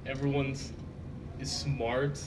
everyone's is smart.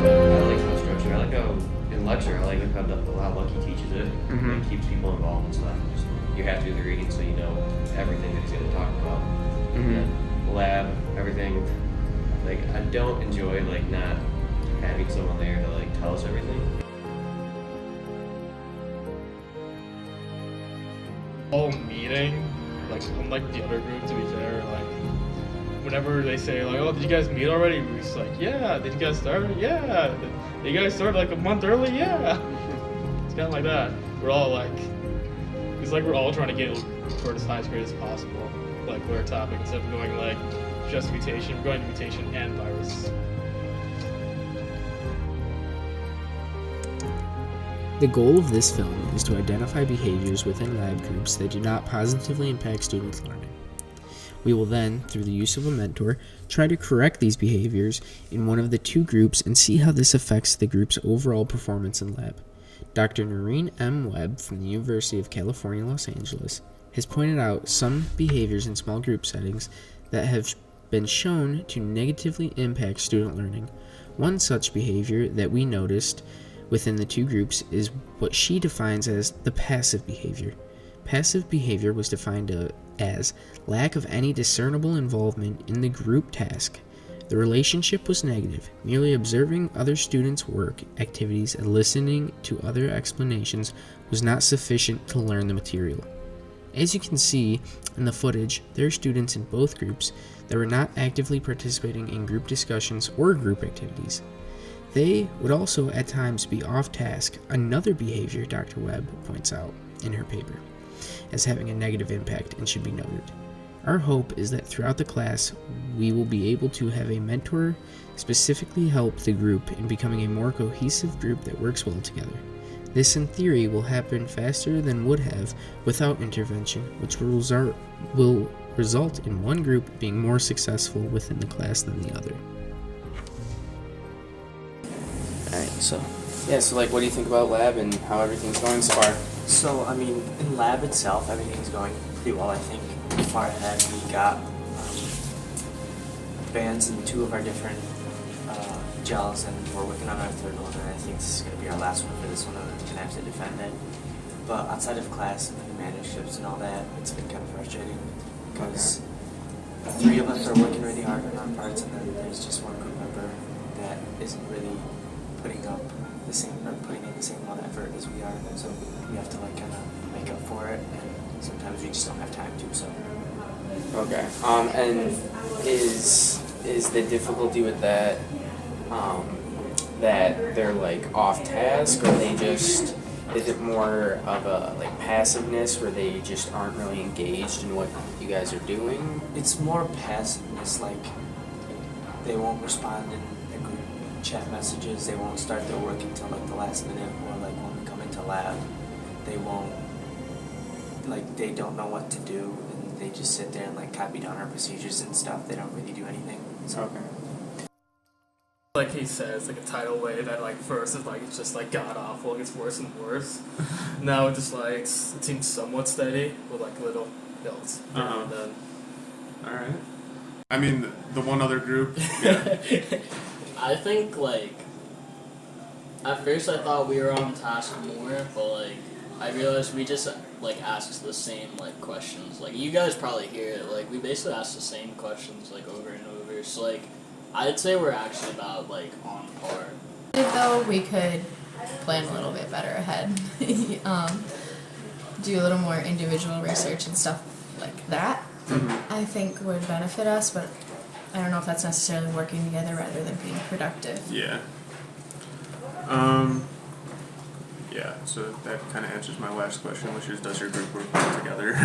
I like how structured. I like how in lecture, I like how Lucky teaches it. Mhm. It keeps people involved and stuff. Just you have to do the reading so you know everything that he's going to talk about. Mhm. And then lab, everything. Like I don't enjoy like not having someone there to like tell us everything. Whole meeting, like unlike the other group, to be fair, like whenever they say like, "Oh, did you guys meet already?" We're just like, "Yeah." Did you guys start? Yeah. Did you guys start like a month early? Yeah. It's kind of like that. We're all like, it's like we're all trying to get for as highest grade as possible, like for our topic, instead of going like just mutation. We're going to mutation and virus. The goal of this film is to identify behaviors within lab groups that do not positively impact students' learning. We will then, through the use of a mentor, try to correct these behaviors in one of the two groups and see how this affects the group's overall performance in lab. Dr. Noreen M. Webb from the University of California, Los Angeles, has pointed out some behaviors in small group settings that have been shown to negatively impact student learning. One such behavior that we noticed within the two groups is what she defines as the passive behavior. Passive behavior was defined as lack of any discernible involvement in the group task. The relationship was negative. Merely observing other students' work, activities, and listening to other explanations was not sufficient to learn the material. As you can see in the footage, there are students in both groups that were not actively participating in group discussions or group activities. They would also at times be off task, another behavior Dr. Webb points out in her paper as having a negative impact and should be noted. Our hope is that throughout the class, we will be able to have a mentor specifically help the group in becoming a more cohesive group that works well together. This, in theory, will happen faster than would have without intervention, which will result in one group being more successful within the class than the other. Alright, so like, what do you think about lab and how everything's going so far? So, I mean, in lab itself, everything's going pretty well, I think. Far ahead, we got bands in two of our different gels, and we're working on our third one, and I think this is going to be our last one for this one, and we're going to have to defend it. But outside of class and the manuscripts and all that, it's been kind of frustrating, because three of us are working really hard on our parts, and then there's just one group member that isn't really putting in the same amount of effort as we are, so we have to like kind of make up for it, and sometimes we just don't have time to. So Okay. And is the difficulty with that that they're like off task, or is it more of a like passiveness where they just aren't really engaged in what you guys are doing? it's more passiveness, like they won't respond in the group chat messages, they won't start their work until like the last minute, or like when we come into lab, they won't, like they don't know what to do, and they just sit there and like copy down our procedures and stuff. They don't really do anything. So. Okay. Like he says, like a tidal wave that like first is like it's just like god awful, it gets worse and worse. Now it just like it seems somewhat steady with like little hills now and then. Alright. I mean, the one other group, yeah. I think, like, at first I thought we were on task more, but, like, I realized we just, like, asked the same, like, questions. Like, you guys probably hear it. Like, we basically ask the same questions, like, over and over. So, like, I'd say we're actually about, like, on par. Though we could plan a little bit better ahead. Do a little more individual research and stuff like that. I think would benefit us, but I don't know if that's necessarily working together rather than being productive. Yeah. Yeah, so that kind of answers my last question, which is, does your group work together?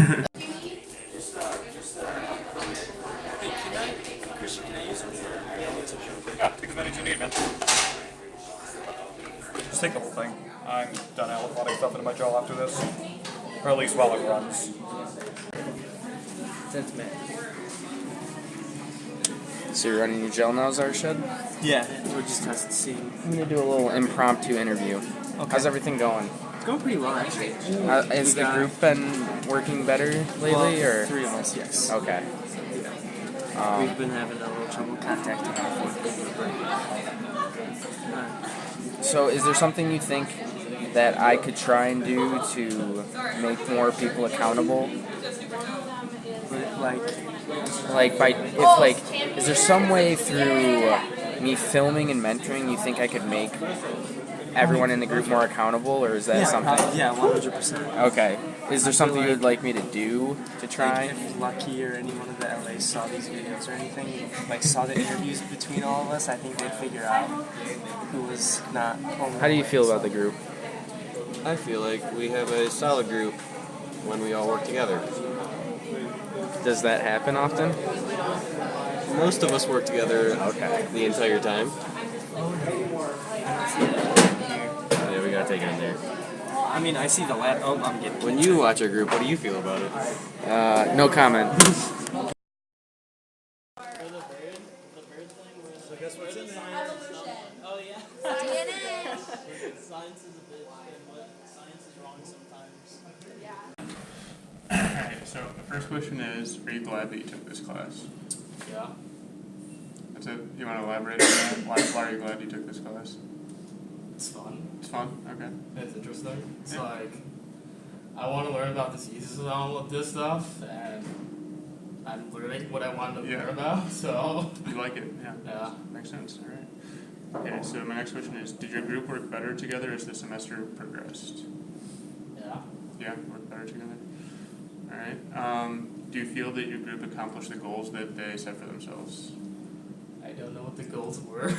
Yeah, take as many as you need, man. Just take the whole thing. I'm done aliphatic stuff into my gel after this. Or at least while it runs. Since May. So you're running your gel now, Zarshed? Yeah, we're just seeing. I'm gonna do a little impromptu interview. Okay. How's everything going? It's going pretty well, actually. Has the group been working better lately, Well, or? 3 of us, yes. Okay. We've been having a little trouble contacting our fourth group. So is there something you think that I could try and do to make more people accountable? Is there some way through me filming and mentoring you think I could make everyone in the group more accountable, or is that something? Yeah, 100%. Okay. Is there something you would like me to do to try? Like if Lucky or anyone of the LA saw these videos or anything, like saw the interviews between all of us, I think they'd figure out who was not home. How do you feel about the group? I feel like we have a solid group when we all work together. Does that happen often? Most of us work together the entire time. Yeah, we gotta take it in there. I mean, I see the lab. Oh, I'm getting. When you watch our group, what do you feel about it? No comment. Oh yeah. DNA. Science is a bit, science is wrong sometimes. Alright, so the first question is, are you glad that you took this class? Yeah. That's it? You want to elaborate on that? Why are you glad you took this class? It's fun. It's fun? Okay. It's interesting. It's Yeah. like I want to learn about diseases and all of this stuff, and I'm learning what I wanted to Yeah. learn about. So You like it? Yeah. yeah. Makes sense. Alright. Okay, so my next question is, did your group work better together as the semester progressed? Yeah. Yeah, work better together. Alright. Do you feel that your group accomplished the goals that they set for themselves? I don't know what the goals were.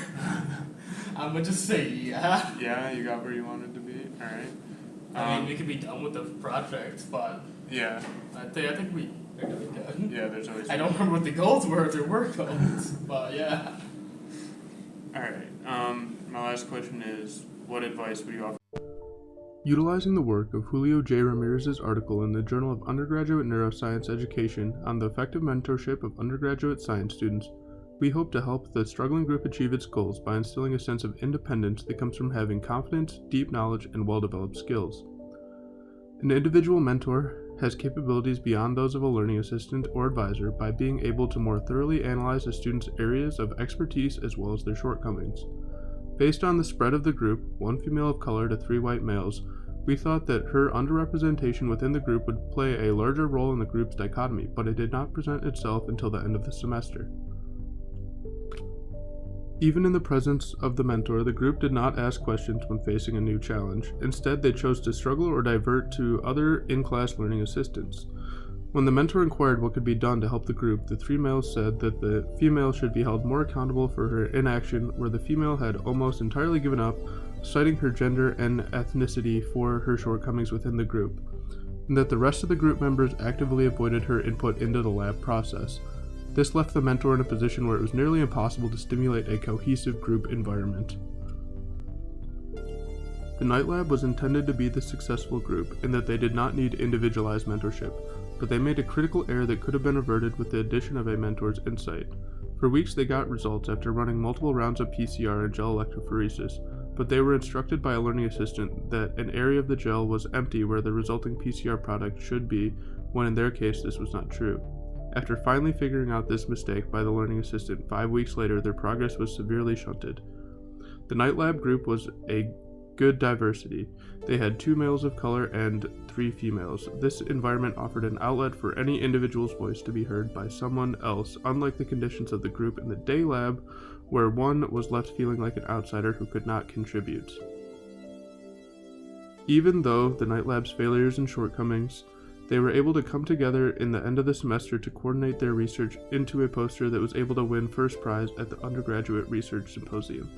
I'm gonna just say yeah. Yeah, you got where you wanted to be? Alright. I mean, we could be done with the project, but Yeah. I think we are doing good. Yeah, there's always... I don't remember what the goals were, if there were goals, but yeah. Alright, my last question is, what advice would you offer? Utilizing the work of Julio J. Ramirez's article in the Journal of Undergraduate Neuroscience Education on the effective mentorship of undergraduate science students, we hope to help the struggling group achieve its goals by instilling a sense of independence that comes from having confidence, deep knowledge, and well-developed skills. An individual mentor has capabilities beyond those of a learning assistant or advisor by being able to more thoroughly analyze a student's areas of expertise as well as their shortcomings. Based on the spread of the group, 1 female of color to 3 white males, we thought that her underrepresentation within the group would play a larger role in the group's dichotomy, but it did not present itself until the end of the semester. Even in the presence of the mentor, the group did not ask questions when facing a new challenge. Instead, they chose to struggle or divert to other in-class learning assistants. When the mentor inquired what could be done to help the group, the 3 males said that the female should be held more accountable for her inaction, where the female had almost entirely given up, citing her gender and ethnicity for her shortcomings within the group, and that the rest of the group members actively avoided her input into the lab process. This left the mentor in a position where it was nearly impossible to stimulate a cohesive group environment. The night lab was intended to be the successful group in that they did not need individualized mentorship, but they made a critical error that could have been averted with the addition of a mentor's insight. For weeks they got results after running multiple rounds of PCR and gel electrophoresis, but they were instructed by a learning assistant that an area of the gel was empty where the resulting PCR product should be, when in their case this was not true. After finally figuring out this mistake by the learning assistant, 5 weeks later their progress was severely shunted. The night lab group was a good diversity. They had 2 males of color and 3 females. This environment offered an outlet for any individual's voice to be heard by someone else, unlike the conditions of the group in the day lab, where one was left feeling like an outsider who could not contribute. Even though the night lab's failures and shortcomings, they were able to come together in the end of the semester to coordinate their research into a poster that was able to win first prize at the undergraduate research symposium.